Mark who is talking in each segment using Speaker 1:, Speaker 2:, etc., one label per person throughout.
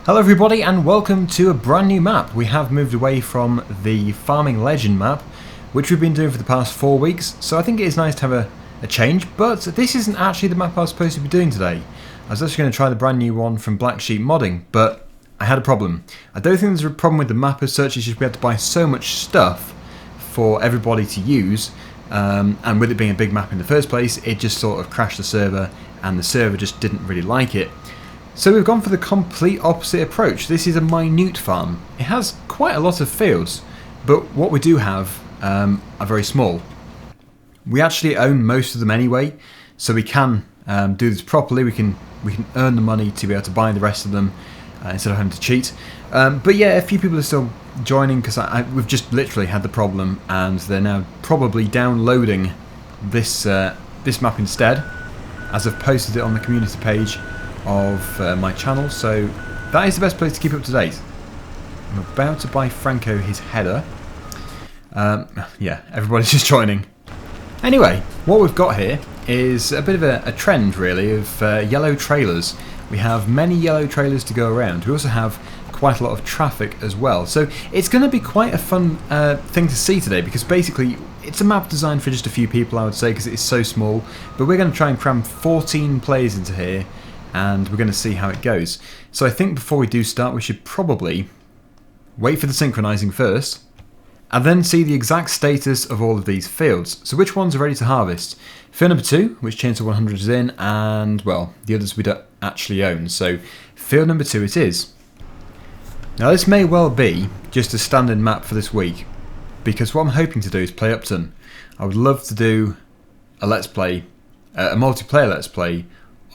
Speaker 1: Hello everybody and welcome to a brand new map. We have moved away from the Farming Legend map, which we've been doing for the past 4 weeks, so I think it is nice to have a change, but this isn't actually the map I was supposed to be doing today. I was actually going to try the brand new one from Black Sheep Modding, but I had a problem. I don't think there's a problem with the map as such, it's just we had to buy so much stuff for everybody to use, and with it being a big map in the first place, it just sort of crashed the server, and the server just didn't really like it. So we've gone for the complete opposite approach. This is a minute farm. It has quite a lot of fields, but what we do have are very small. We actually own most of them anyway, so we can do this properly. We can earn the money to be able to buy the rest of them instead of having to cheat. But yeah, a few people are still joining because we've just literally had the problem, and they're now probably downloading this this map instead, as I've posted it on the community page of my channel, so that is the best place to keep up to date. I'm about to buy Franco his header. Yeah, everybody's just joining. Anyway, what we've got here is a bit of a trend really of yellow trailers. We have many yellow trailers to go around. We also have quite a lot of traffic as well, so it's going to be quite a fun thing to see today, because basically it's a map designed for just a few people, I would say, because it is so small, but we're going to try and cram 14 players into here, and we're going to see how it goes. So I think before we do start, we should probably wait for the synchronizing first, and then see the exact status of all of these fields. So which ones are ready to harvest? Field number 2, which Chainsaw 100 is in, and well, the others we don't actually own. So field number 2 it is. Now this may well be just a standard map for this week, because what I'm hoping to do is play Upton. I would love to do a let's play, a multiplayer let's play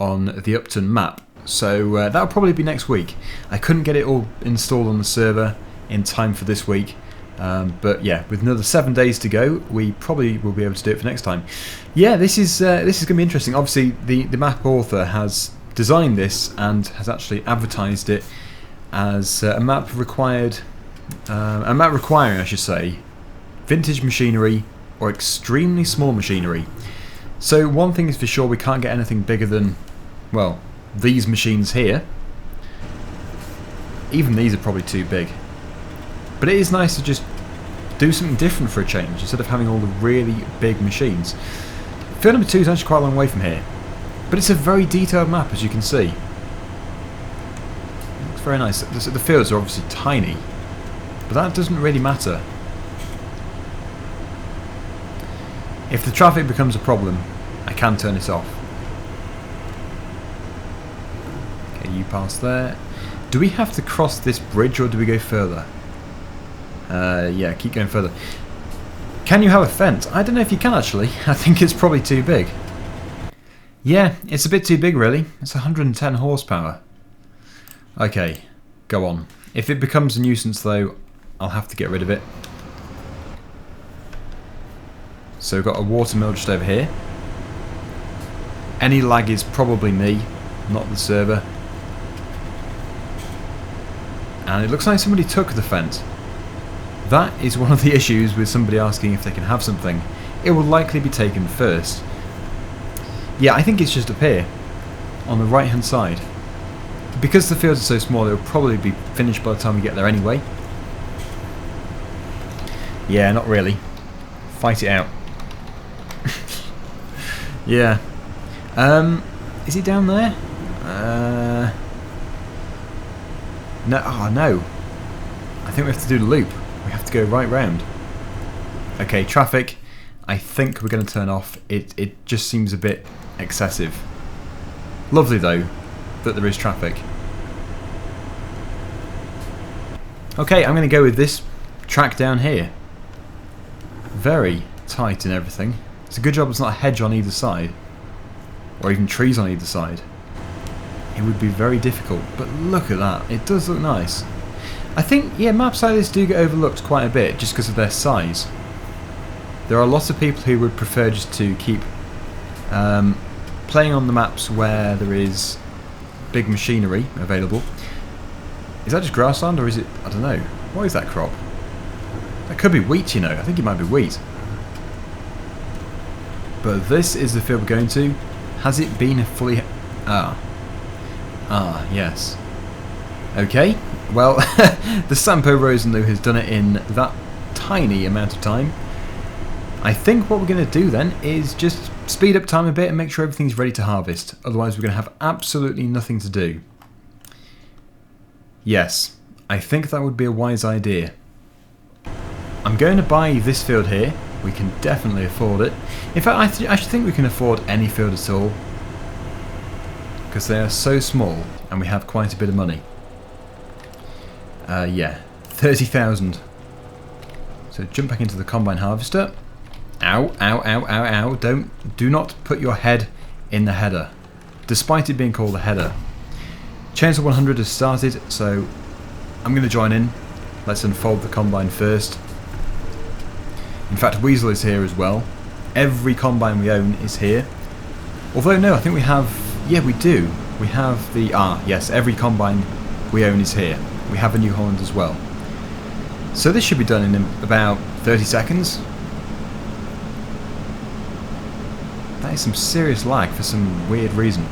Speaker 1: on the Upton map, so that'll probably be next week. I couldn't get it all installed on the server in time for this week, but yeah, with another 7 days to go, we probably will be able to do it for next time. Yeah, this is going to be interesting. Obviously, the map author has designed this and has actually advertised it as a map requiring, I should say, vintage machinery or extremely small machinery. So one thing is for sure, we can't get anything bigger than, well, these machines here. Even these are probably too big. But it is nice to just do something different for a change, instead of having all the really big machines. Field number 2 is actually quite a long way from here, but it's a very detailed map, as you can see. It looks very nice. The fields are obviously tiny, but that doesn't really matter. If the traffic becomes a problem, I can turn it off. Okay, you pass there. Do we have to cross this bridge, or do we go further? Yeah, keep going further. Can you have a fence? I don't know if you can actually. I think it's probably too big. Yeah, it's a bit too big really. It's 110 horsepower. Okay, go on. If it becomes a nuisance though, I'll have to get rid of it. So we've got a watermill just over here. Any lag is probably me, not the server. And it looks like somebody took the fence. That is one of the issues with somebody asking if they can have something. It will likely be taken first. Yeah, I think it's just up here, on the right hand side. Because the fields are so small, they'll probably be finished by the time we get there anyway. Yeah, not really. Fight it out. Yeah. Is it down there? No. Oh no. I think we have to do the loop. We have to go right round. Okay, traffic. I think we're going to turn off. It just seems a bit excessive. Lovely though that there is traffic. Okay, I'm going to go with this track down here. Very tight and everything. It's a good job it's not a hedge on either side, or even trees on either side. It would be very difficult, but look at that. It does look nice. I think, yeah, maps like this do get overlooked quite a bit just because of their size. There are lots of people who would prefer just to keep playing on the maps where there is big machinery available. Is that just grassland, or is it, I don't know, what is that crop? That could be wheat, you know. I think it might be wheat. But this is the field we're going to. Has it been fully... yes. Okay, well, the Sampo Rosenloo has done it in that tiny amount of time. I think what we're going to do then is just speed up time a bit and make sure everything's ready to harvest. Otherwise we're going to have absolutely nothing to do. Yes, I think that would be a wise idea. I'm going to buy this field here. We can definitely afford it. In fact, I actually think we can afford any field at all, because they are so small and we have quite a bit of money. Yeah, 30,000. So jump back into the combine harvester. Ow, ow, ow, ow, ow. Do not put your head in the header, despite it being called a header. Chainsaw 100 has started, so I'm going to join in. Let's unfold the combine first. In fact, Weasel is here as well. Every combine we own is here. Although, no, I think we have... Yeah, we do. We have the... yes, every combine we own is here. We have a New Holland as well. So this should be done in about 30 seconds. That is some serious lag for some weird reason.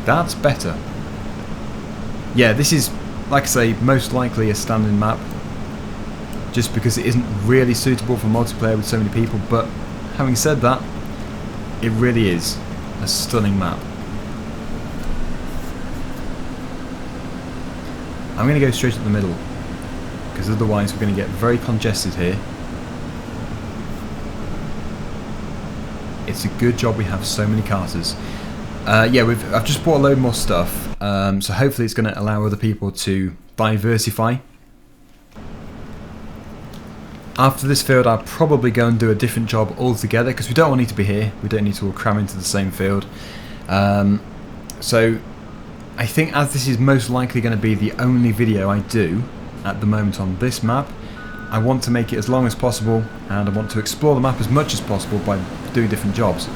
Speaker 1: That's better. Yeah, this is, like I say, most likely a standing map, just because it isn't really suitable for multiplayer with so many people, but having said that, it really is a stunning map. I'm going to go straight up the middle, because otherwise we're going to get very congested here. It's a good job we have so many carters. Yeah, I've just bought a load more stuff, so hopefully it's going to allow other people to diversify. After this field I'll probably go and do a different job altogether, because we don't all need to be here. We don't need to all cram into the same field. So I think, as this is most likely going to be the only video I do at the moment on this map, I want to make it as long as possible, and I want to explore the map as much as possible by doing different jobs.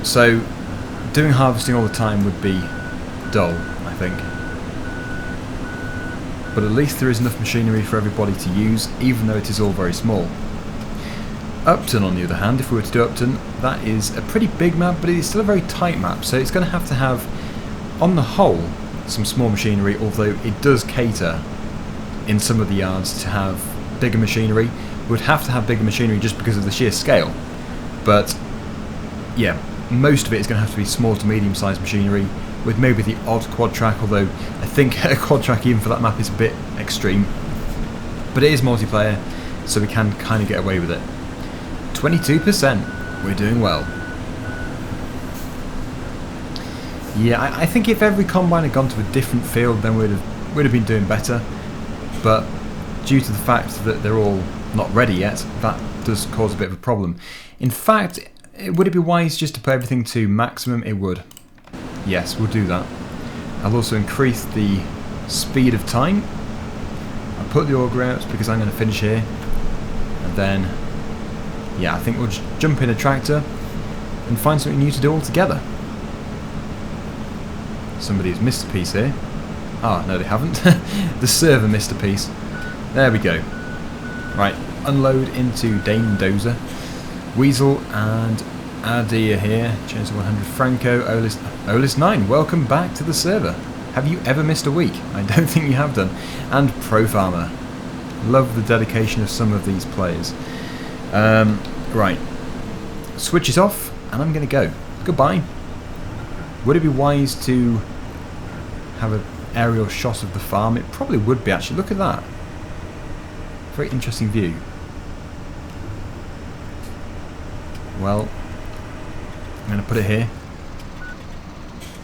Speaker 1: So doing harvesting all the time would be dull, I think. But at least there is enough machinery for everybody to use, even though it is all very small. Upton, on the other hand, if we were to do Upton, that is a pretty big map, but it is still a very tight map, so it's going to have, on the whole, some small machinery, although it does cater in some of the yards to have bigger machinery. We would have to have bigger machinery just because of the sheer scale, but yeah, most of it is going to have to be small to medium sized machinery, with maybe the odd quad track, although I think a quad track even for that map is a bit extreme. But it is multiplayer, so we can kind of get away with it. 22%, we're doing well. Yeah, I think if every combine had gone to a different field, then we'd have been doing better. But due to the fact that they're all not ready yet, that does cause a bit of a problem. In fact, would it be wise just to put everything to maximum? It would. Yes, we'll do that. I'll also increase the speed of time. I'll put the auger out because I'm going to finish here. And then, yeah, I think we'll just jump in a tractor and find something new to do altogether. Somebody has missed a piece here. Ah, no they haven't. The server missed a piece. There we go. Right, unload into Dame Dozer. Weasel and Adia here. Chainsaw 100 Franco, Olis 9, welcome back to the server. Have you ever missed a week? I don't think you have done. And Pro Farmer. Love the dedication of some of these players. Right. Switch it off, and I'm going to go. Goodbye. Would it be wise to have an aerial shot of the farm? It probably would be, actually. Look at that. Very interesting view. Well, I'm going to put it here.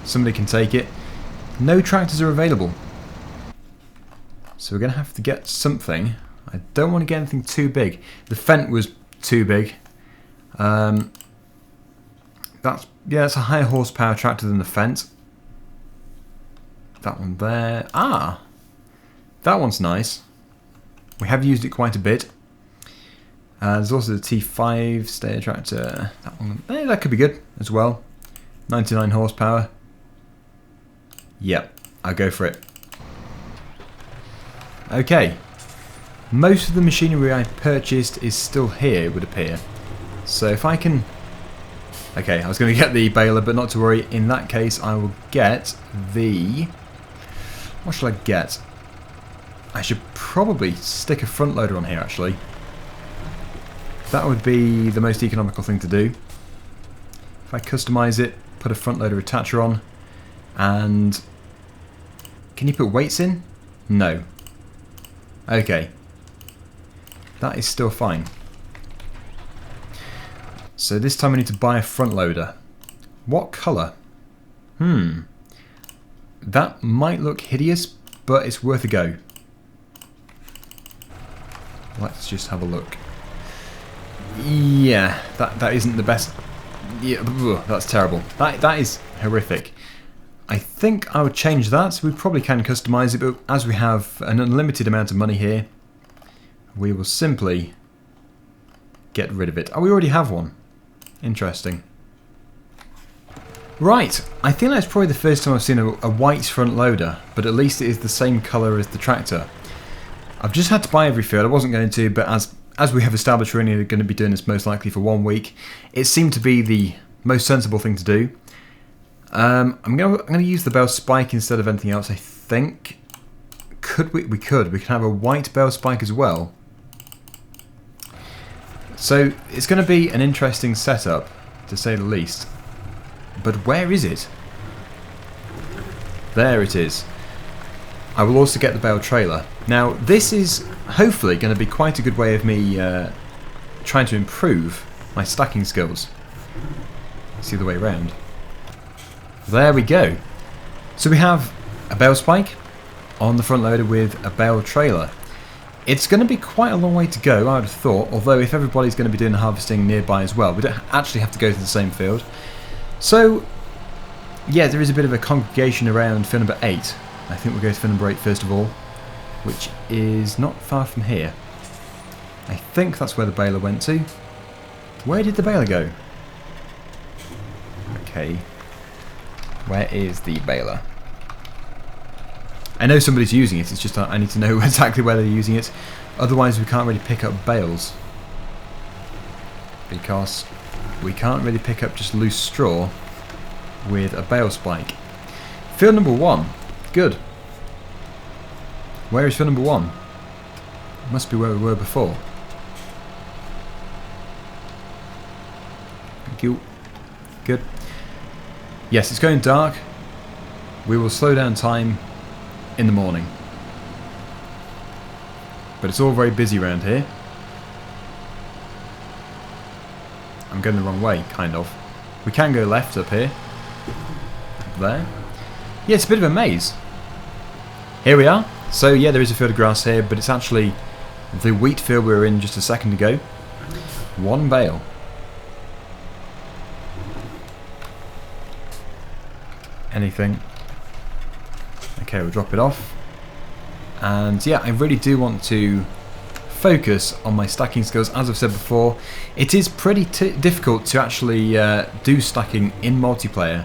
Speaker 1: Somebody can take it. No tractors are available. So we're going to have to get something. I don't want to get anything too big. The Fent was too big. That's a higher horsepower tractor than the Fent. That one there. Ah! That one's nice. We have used it quite a bit. There's also the T5 stayer tractor. That one, that could be good as well. 99 horsepower. Yep, I'll go for it. Okay. Most of the machinery I purchased is still here, it would appear. So if I can... Okay, I was going to get the baler, but not to worry. In that case, I will get the What should I get? I should probably stick a front loader on here, actually. That would be the most economical thing to do. If I customize it, put a front loader attacher on, and... Can you put weights in? No. Okay. That is still fine. So this time we need to buy a front loader. What colour? That might look hideous, but it's worth a go. Let's just have a look. Yeah, that isn't the best. Yeah, that's terrible. That is horrific. I think I would change that. We probably can customize it, but as we have an unlimited amount of money here, we will simply get rid of it. Oh, we already have one. Interesting. Right, I think that's probably the first time I've seen a white front loader, but at least it is the same colour as the tractor. I've just had to buy every field. I wasn't going to, but as we have established, we're only going to be doing this most likely for 1 week. It seemed to be the most sensible thing to do. I'm going to use the bell spike instead of anything else, I think. We could have a white bell spike as well. So it's going to be an interesting setup, to say the least. But where is it? There it is. I will also get the bale trailer. Now this is hopefully going to be quite a good way of me trying to improve my stacking skills. It's the other way around. There we go. So we have a bale spike on the front loader with a bale trailer. It's going to be quite a long way to go, I would have thought, although if everybody's going to be doing the harvesting nearby as well, we don't actually have to go to the same field. So, yeah, there is a bit of a congregation around field number 8. I think we'll go to field number 8 first of all, which is not far from here. I think that's where the baler went to. Where did the baler go? Okay. Where is the baler? I know somebody's using it, it's just I need to know exactly where they're using it. Otherwise we can't really pick up bales. Because we can't really pick up just loose straw with a bale spike. Field number 1. Good. Where is field number 1? Must be where we were before. Thank you. Good. Yes, it's going dark. We will slow down time in the morning. But it's all very busy around here. I'm going the wrong way, kind of. We can go left up here. Up there. Yeah, it's a bit of a maze. Here we are. So yeah, there is a field of grass here, but it's actually the wheat field we were in just a second ago. 1 bale. Anything. Okay, we'll drop it off. And yeah, I really do want to focus on my stacking skills. As I've said before, it is pretty difficult to actually do stacking in multiplayer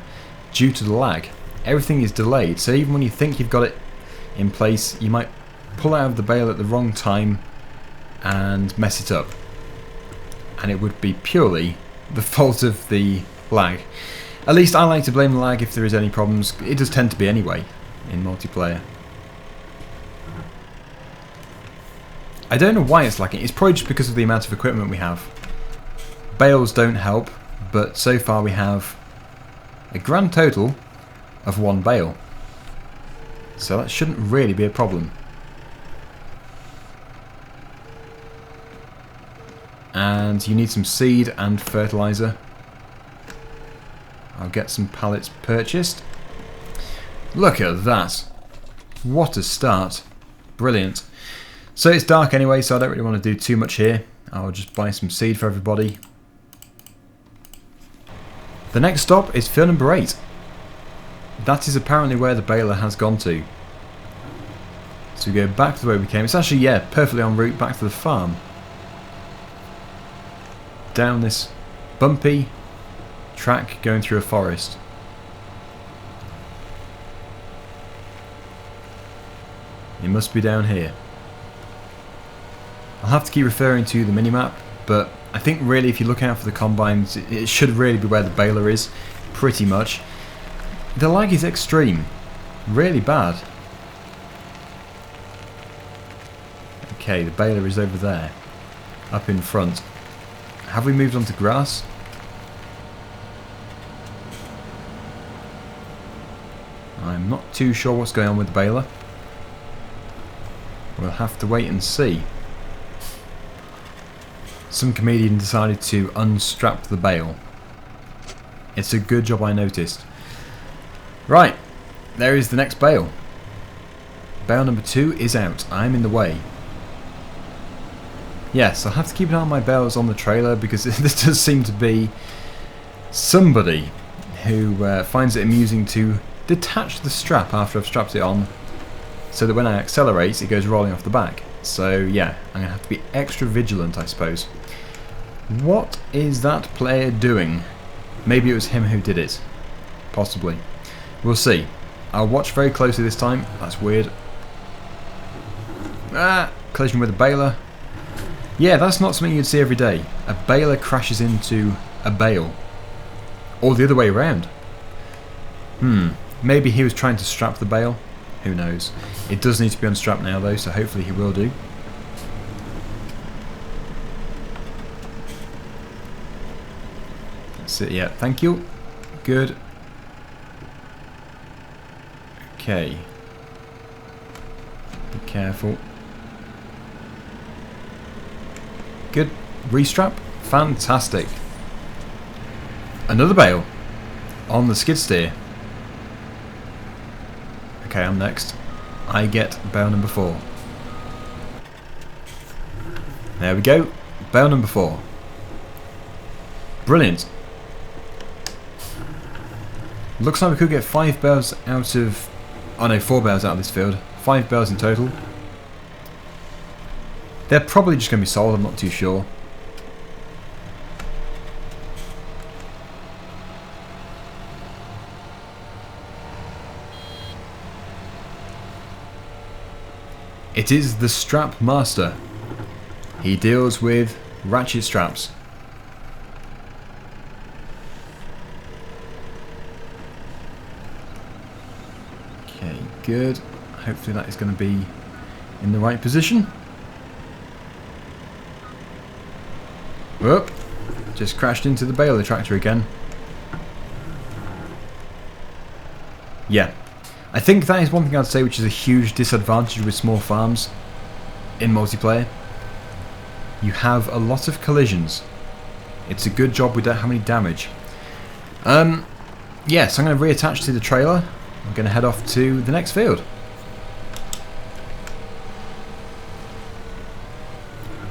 Speaker 1: due to the lag. Everything is delayed, so even when you think you've got it in place, you might pull out of the bale at the wrong time and mess it up. And it would be purely the fault of the lag. At least I like to blame the lag if there is any problems. It does tend to be anyway in multiplayer. I don't know why it's lagging. It's probably just because of the amount of equipment we have. Bales don't help, but so far we have a grand total of 1 bale. So that shouldn't really be a problem. And you need some seed and fertilizer. I'll get some pallets purchased. Look at that. What a start. Brilliant. So it's dark anyway, so I don't really want to do too much here. I'll just buy some seed for everybody. The next stop is field number 8. That is apparently where the baler has gone to. So we go back to the way we came. It's actually, yeah, perfectly en route back to the farm. Down this bumpy track going through a forest. It must be down here. I'll have to keep referring to the minimap, but I think really if you look out for the combines, it should really be where the baler is, pretty much. The lag is extreme, really bad. Okay, the baler is over there, up in front. Have we moved on to grass? I'm not too sure what's going on with the baler. We'll have to wait and see. Some comedian decided to unstrap the bale. It's a good job I noticed. Right, there is the next bale. Bale number 2 is out. I'm in the way. Yes, I'll have to keep an eye on my bales on the trailer because there does seem to be somebody who finds it amusing to detach the strap after I've strapped it on so that when I accelerate it goes rolling off the back. So yeah, I'm going to have to be extra vigilant, I suppose. What is that player doing? Maybe it was him who did it. Possibly. We'll see. I'll watch very closely this time. That's weird. Collision with a baler. Yeah, that's not something you'd see every day. A baler crashes into a bale. Or the other way around. Maybe he was trying to strap the bale. Who knows. It does need to be unstrapped now though, so hopefully he will do. That's it, yeah. Thank you. Good. Okay. Be careful. Good. Restrap. Fantastic. Another bale. On the skid steer. Okay, I'm next. I get bale number 4. There we go. Bale number 4. Brilliant. Looks like we could get 5 bales out of... Oh no, 4 bales out of this field. 5 bales in total. They're probably just going to be sold, I'm not too sure. It is the Strap Master. He deals with ratchet straps. Okay, good. Hopefully that is going to be in the right position. Whoop! Just crashed into the baler tractor again. Yeah. I think that is one thing I'd say which is a huge disadvantage with small farms in multiplayer. You have a lot of collisions. It's a good job we don't have any damage. Yes, I'm going to reattach to the trailer. I'm going to head off to the next field.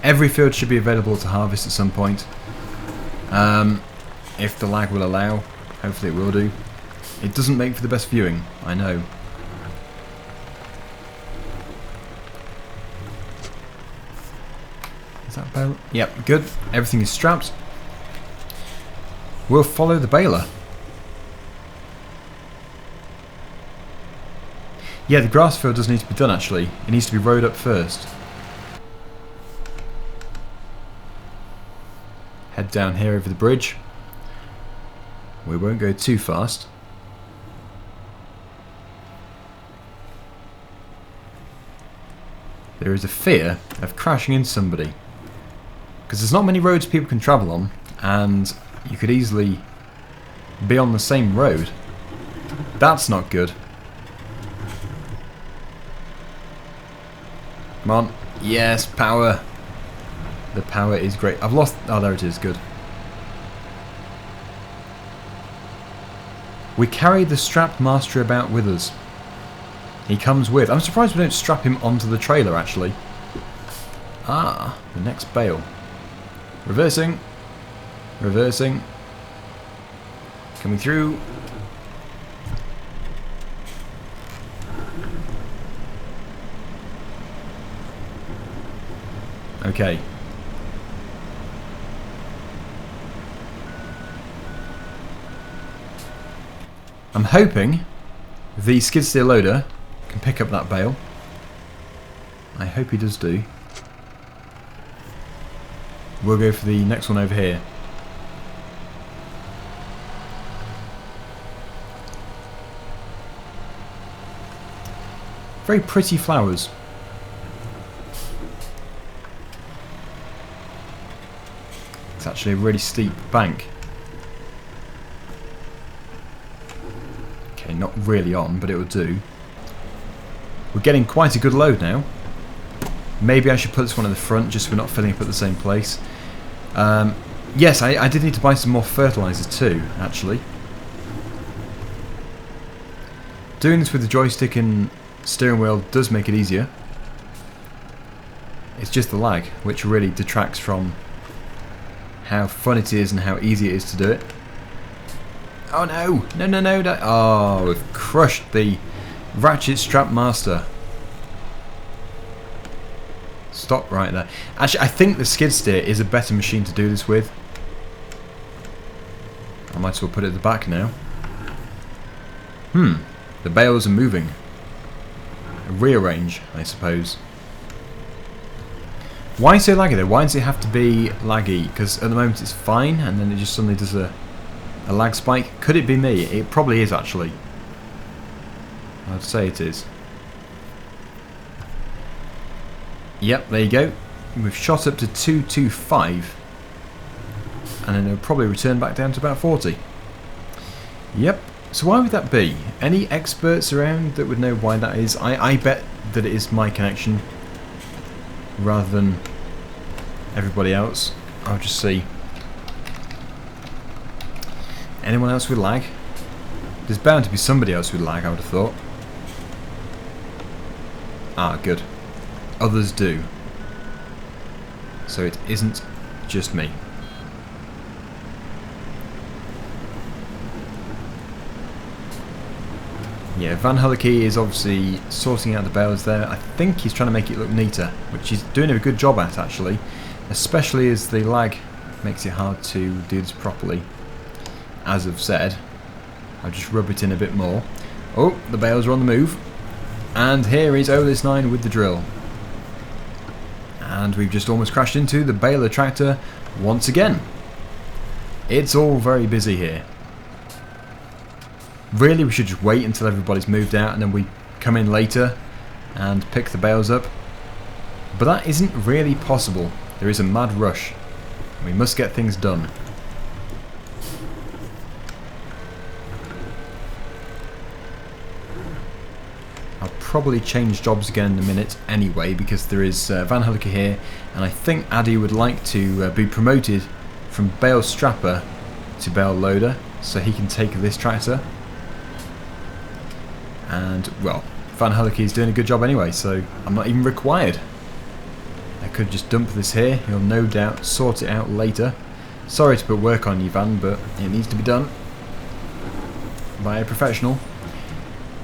Speaker 1: Every field should be available to harvest at some point. If the lag will allow. Hopefully it will do. It doesn't make for the best viewing, I know. Is that baler? Yep, good. Everything is strapped. We'll follow the baler. Yeah, the grass field does need to be done actually. It needs to be rowed up first. Head down here over the bridge. We won't go too fast. There is a fear of crashing into somebody. Because there's not many roads people can travel on, and you could easily be on the same road. That's not good. Come on. Yes, power. The power is great. I've lost... Oh, there it is. Good. We carry the Strap Master about with us. He comes with... I'm surprised we don't strap him onto the trailer, actually. Ah, the next bale. Reversing. Reversing. Coming through. Okay. I'm hoping the skid steer loader can pick up that bale. I hope he does do. We'll go for the next one over here. Very pretty flowers. actually a really steep bank. Okay, not really on, but it will do. We're getting quite a good load now. Maybe I should put this one in the front, just so we're not filling up at the same place. Yes, I did need to buy some more fertilizer too, actually. Doing this with the joystick and steering wheel does make it easier. It's just the lag, which really detracts from how fun it is and how easy it is to do it. Oh no! No, no, no! No. Oh, we've crushed the ratchet strap master. Stop right there. Actually, I think the skid steer is a better machine to do this with. I might as well put it at the back now. The bales are moving. Rearrange, I suppose. Why so laggy though? Why does it have to be laggy? Because at the moment it's fine, and then it just suddenly does a lag spike. Could it be me? It probably is actually. I'd say it is. Yep, there you go. We've shot up to 225. And then it'll probably return back down to about 40. Yep. So why would that be? Any experts around that would know why that is? I bet that it is my connection rather than everybody else. I'll just see. Anyone else with lag? There's bound to be somebody else with lag, I would have thought. Ah, good. Others do. So it isn't just me. Yeah, Van Hulke is obviously sorting out the bales there. I think he's trying to make it look neater, which he's doing a good job at actually, especially as the lag makes it hard to do this properly. As I've said, I'll just rub it in a bit more. Oh, the bales are on the move. And here is ALTENSTEIN with the drill. And we've just almost crashed into the baler tractor once again. It's all very busy here. Really, we should just wait until everybody's moved out and then we come in later and pick the bales up. But that isn't really possible. There is a mad rush. We must get things done. I'll probably change jobs again in a minute anyway, because there is Van Hulke here, and I think Addy would like to be promoted from bale strapper to bale loader, so he can take this tractor. And, well, Van Hulke is doing a good job anyway, so I'm not even required. I could just dump this here. He'll no doubt sort it out later. Sorry to put work on you, Van, but it needs to be done by a professional.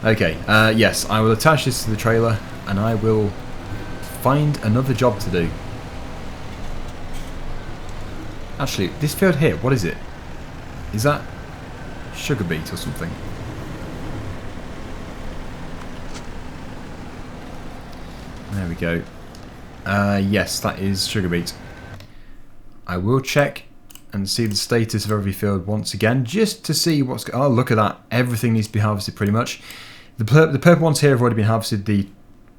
Speaker 1: Okay, yes, I will attach this to the trailer and I will find another job to do. Actually, this field here, what is it? Is that sugar beet or something? There we go. Yes, that is sugar beet. I will check and see the status of every field once again, just to see what's going on. Oh, look at that. Everything needs to be harvested pretty much. The purple ones here have already been harvested. The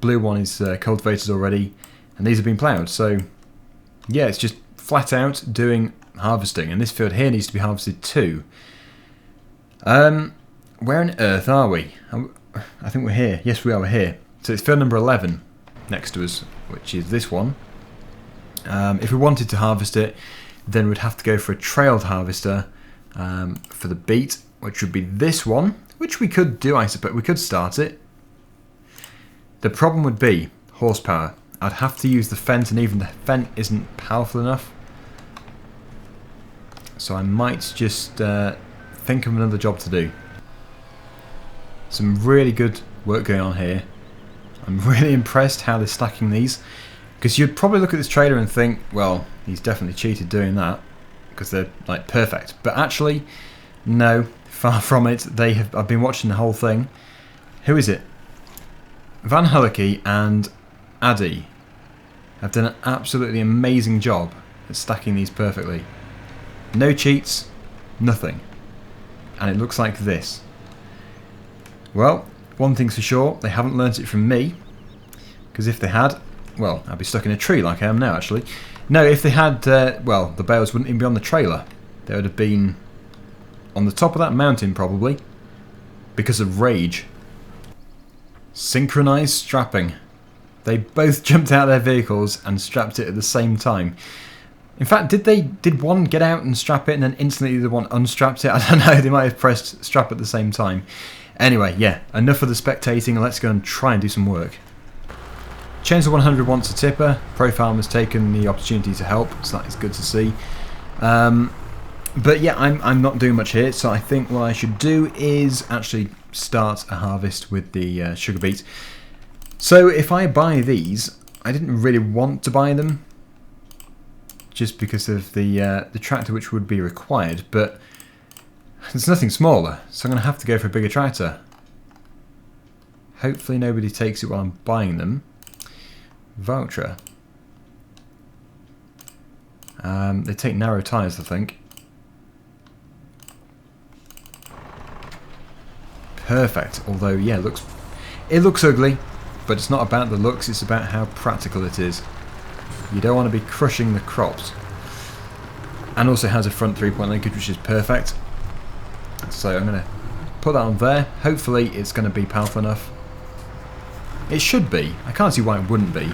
Speaker 1: blue one is cultivated already. And these have been ploughed. So, yeah, it's just flat out doing harvesting. And this field here needs to be harvested too. Where on earth are we? I think we're here. Yes, we are. We're here. So it's field number 11 next to us, which is this one. If we wanted to harvest it, then we'd have to go for a trailed harvester for the beet, which would be this one, which we could do, I suppose. We could start it. The problem would be horsepower. I'd have to use the Fendt, and even the Fendt isn't powerful enough. So I might just think of another job to do. Some really good work going on here. I'm really impressed how they're stacking these. Because you'd probably look at this trailer and think, well, he's definitely cheated doing that, because they're like perfect. But actually, no, far from it. I've been watching the whole thing. Who is it? Van Hulke and Addy have done an absolutely amazing job at stacking these perfectly. No cheats, nothing. And it looks like this. Well, one thing's for sure, they haven't learnt it from me, because if they had, Well, I'd be stuck in a tree like I am now, actually. No, if they had, well, the bales wouldn't even be on the trailer. They would have been on the top of that mountain, probably, because of rage. Synchronized strapping. They both jumped out of their vehicles and strapped it at the same time. In fact, did one get out and strap it and then instantly the one unstrapped it? I don't know, they might have pressed strap at the same time. Anyway, yeah, enough of the spectating, let's go and try and do some work. Chainsaw 100 wants a tipper. Pro Farmer's taken the opportunity to help, so that is good to see. But yeah, I'm not doing much here, so I think what I should do is actually start a harvest with the sugar beet. So if I buy these, I didn't really want to buy them, just because of the tractor which would be required, but there's nothing smaller, so I'm going to have to go for a bigger tractor. Hopefully nobody takes it while I'm buying them. Voucher. They take narrow tyres, I think. Perfect. Although, yeah, it looks ugly, but it's not about the looks, it's about how practical it is. You don't want to be crushing the crops. And also has a front 3-point linkage, which is perfect. So I'm going to put that on there. Hopefully it's going to be powerful enough. It should be. I can't see why it wouldn't be.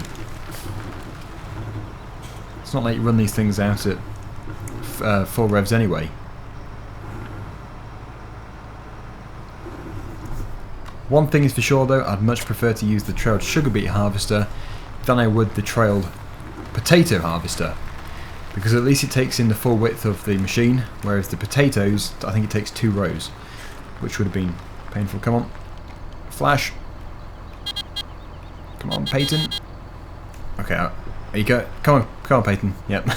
Speaker 1: It's not like you run these things out at full revs anyway. One thing is for sure though, I'd much prefer to use the trailed sugar beet harvester than I would the trailed potato harvester, because at least it takes in the full width of the machine, whereas the potatoes, I think it takes 2 rows, which would have been painful. Come on, flash. Come on, Peyton. Okay, there you go. Come on, Peyton. Yep.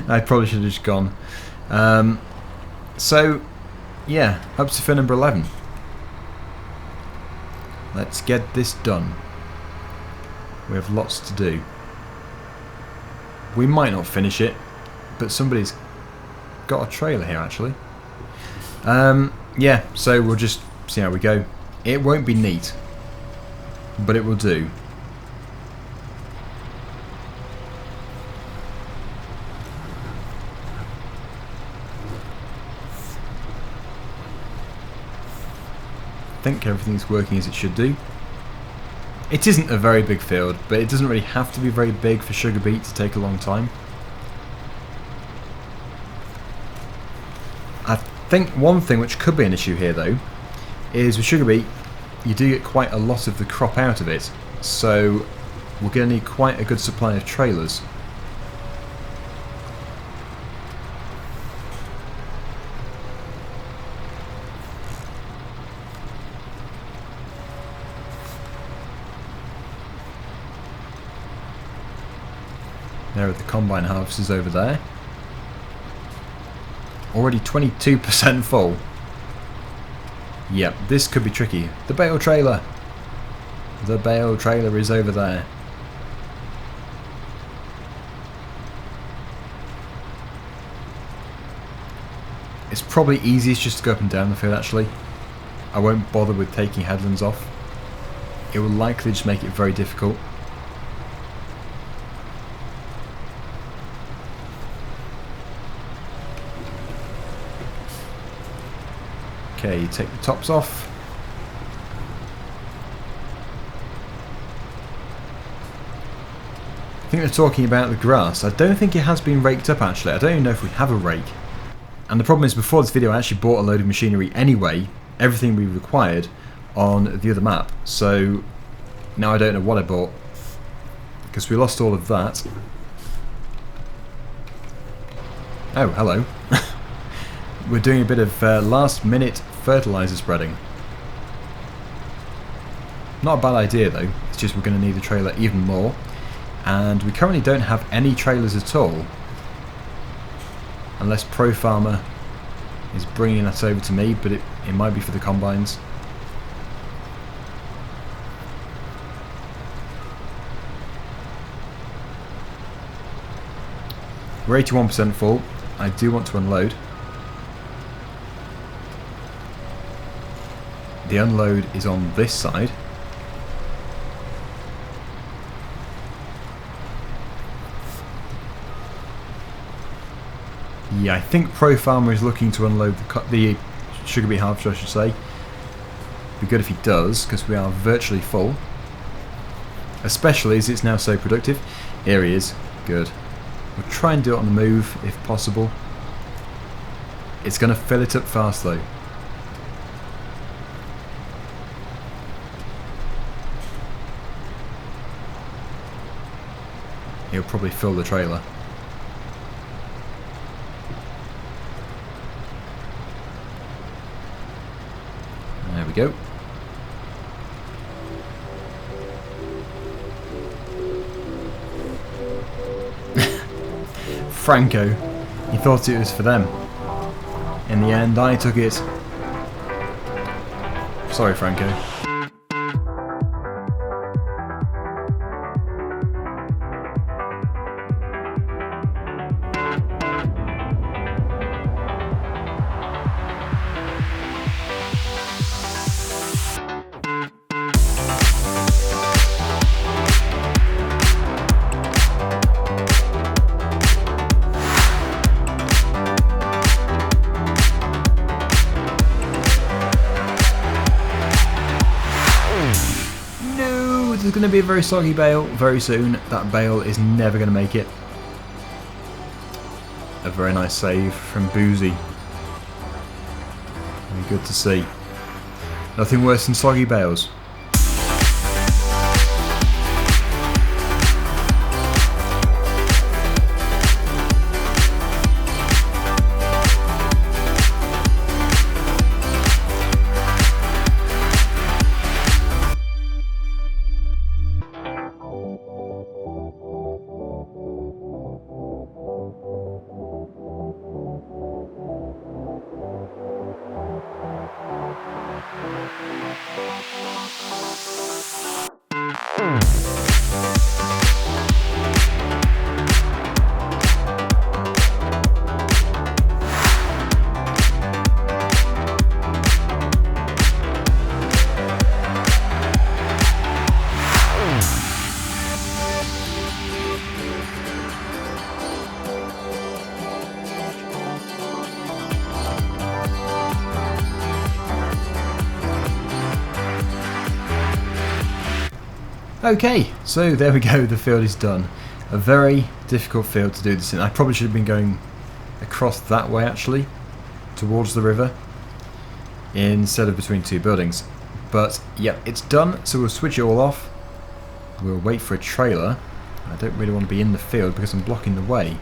Speaker 1: I probably should have just gone. So, yeah, up to fill number 11. Let's get this done. We have lots to do. We might not finish it, but somebody's got a trailer here, actually. Yeah, so we'll just see how we go. It won't be neat, but it will do. I think everything's working as it should do. It isn't a very big field, but it doesn't really have to be very big for sugar beet to take a long time. I think one thing which could be an issue here though is with sugar beet you do get quite a lot of the crop out of it, so we're going to need quite a good supply of trailers. There are the combine harvesters over there. Already 22% full. Yep, this could be tricky. The bale trailer. The bale trailer is over there. It's probably easiest just to go up and down the field actually. I won't bother with taking headlands off. It will likely just make it very difficult. Okay, you take the tops off. I think they're talking about the grass. I don't think it has been raked up actually. I don't even know if we have a rake. And the problem is before this video I actually bought a load of machinery anyway, everything we required on the other map. So now I don't know what I bought because we lost all of that. Oh, hello. We're doing a bit of last minute fertilizer spreading. Not a bad idea though, it's just we're going to need a trailer even more, and we currently don't have any trailers at all unless Pro Farmer is bringing that over to me, but it might be for the combines. We're 81% full. I do want to unload. The unload is on this side. Yeah, I think Pro Farmer is looking to unload the sugar beet harvester, I should say. Be good if he does, because we are virtually full. Especially as it's now so productive. Here he is. Good. We'll try and do it on the move, if possible. It's going to fill it up fast, though. He'll probably fill the trailer. There we go. Franco. He thought it was for them. In the end, I took it. Sorry, Franco. There's going to be a very soggy bale very soon. That bale is never going to make it. A very nice save from Boozy. Very good to see. Nothing worse than soggy bales. Okay, so there we go, the field is done. A very difficult field to do this in. I probably should have been going across that way actually, towards the river, instead of between two buildings. But yeah, it's done, so we'll switch it all off. We'll wait for a trailer. I don't really want to be in the field because I'm blocking the way.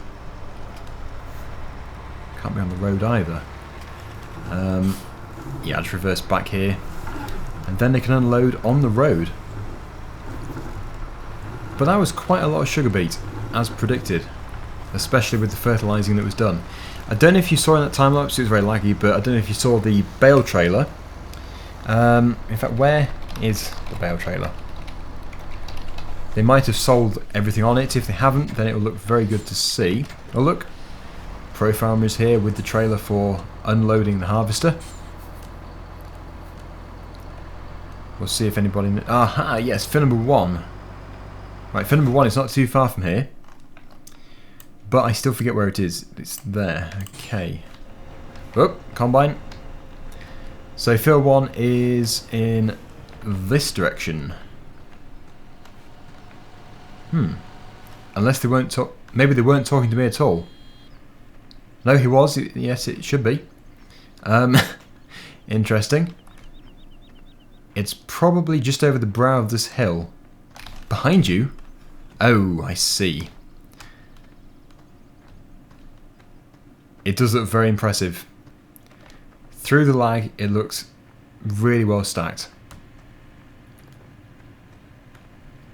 Speaker 1: Can't be on the road either. Yeah, I'll just reverse back here. And then they can unload on the road. But that was quite a lot of sugar beet, as predicted, especially with the fertilising that was done. I don't know if you saw in that time lapse, it was very laggy, but I don't know if you saw the bale trailer. In fact, where is the bale trailer? They might have sold everything on it. If they haven't, then it will look very good to see. Oh look, Pro Farmer is here with the trailer for unloading the harvester. We'll see if anybody... Aha, yes, field number 1. Right, field number 1 is not too far from here. But I still forget where it is. It's there. Okay. Oh, combine. So field 1 is in this direction. Unless they weren't maybe they weren't talking to me at all. No, he was. Yes, it should be. Interesting. It's probably just over the brow of this hill. Behind you? Oh, I see. It does look very impressive. Through the lag, it looks really well stacked.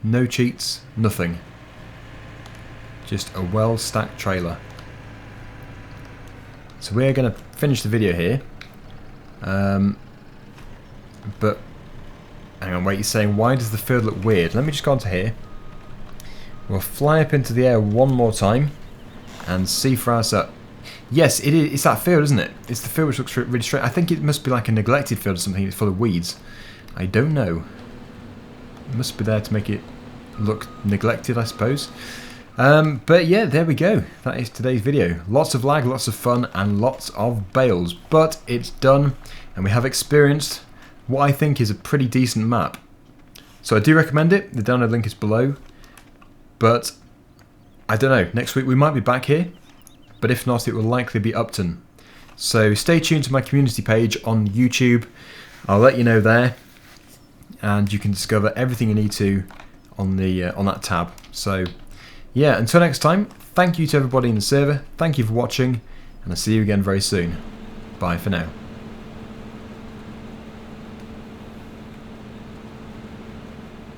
Speaker 1: No cheats, nothing. Just a well stacked trailer. So we're going to finish the video here. But hang on, wait, you're saying why does the field look weird? Let me just go onto here. We'll fly up into the air one more time and see for ourselves. Yes, it is. It's that field, isn't it? It's the field which looks really straight. I think it must be like a neglected field or something. It's full of weeds. I don't know. It must be there to make it look neglected, I suppose. But yeah, there we go. That is today's video. Lots of lag, lots of fun, and lots of bales. But it's done, and we have experienced what I think is a pretty decent map. So I do recommend it. The download link is below. But I don't know. Next week we might be back here. But if not, it will likely be Upton. So stay tuned to my community page on YouTube. I'll let you know there. And you can discover everything you need to on that tab. So yeah, until next time, thank you to everybody in the server. Thank you for watching. And I'll see you again very soon. Bye for now.